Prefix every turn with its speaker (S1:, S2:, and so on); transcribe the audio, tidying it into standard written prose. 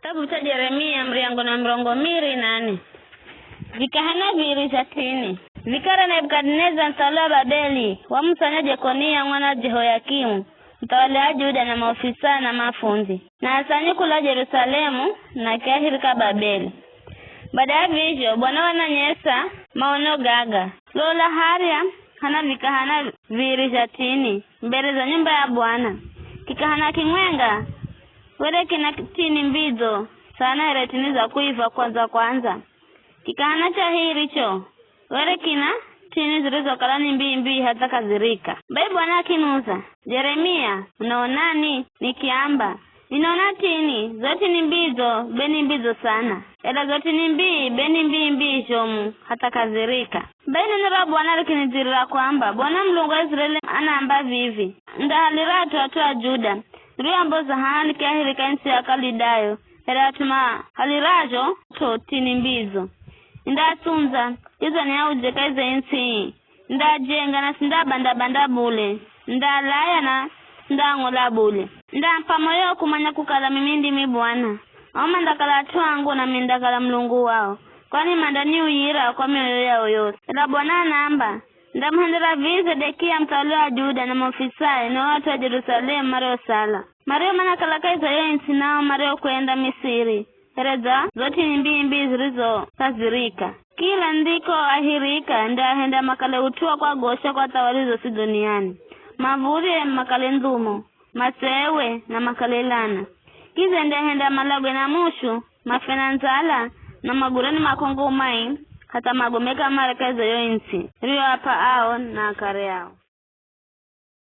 S1: Kitabu cha Yeremia mriango na mrongo miri 8. Vikahana viri zatini. Vikara Nebukadneza mtawala wa Babeli, wamsanya Jekonia mwana Jehoyakimu, mtawala wa Yuda na maofisa na mafundi. Na asanyiku la Yerusalemu na kahirika Babeli. Baada ya vivyo, Bwana wananyesa maono gaga. Lola haria hana vikahana viri zatini mbele za nyumba ya Bwana. Kikahana kimwenga wele kina tini mbizo sana eretini za kuiva kwanza. Kikahana cha hiricho wele kina tini zilizo kalani mbii hata kazirika. Bai Bwana akinuza, Yeremia, unaonani? Nikiamba, ninaona tini zote ni mbizo, beni mbizo sana. Ela zote ni beni mbii jomu hata kazirika. Bai neno Bwana likinijirira kwamba Bwana Mungu wa Israeli anaamba vivi. Ndahaliratu watu wa Juda. Ndio ambazo hali kahirika nchi ya Kalidayo. Ela tuma halirajo to tini mbizo. Ndatunza hizo ni auje kaize nchi. Ndajenga na sindabanda bule. Ndalaya na ndangola bule. Ndampa moyo kumanya kukala mimindi Bwana. Oma ndakala twangu na mindakala Mlungu wao. Kwani mandani uyira kwa mioyo yao yote. Ela Bwana namba. Ndamhandira vize Dekia mtawala wa Juda na maofisa na watu wa Yerusalemu Mario sala. Mario manakala kaiza nchi nao Mario kuenda Misiri. Ereza zote ni mbii zilizo kazirika. Kila ndiko ahirika ndahenda makale utua kwa gosha kwa tawalizo si duniani. Mavuri makale ndumo, masewe na makale lana. Kize ndahenda malagwe na mushu, mafenanzala na magurani makongo umai, hata magomeka marekeza yo insi. Rio hapa ao na kare yao.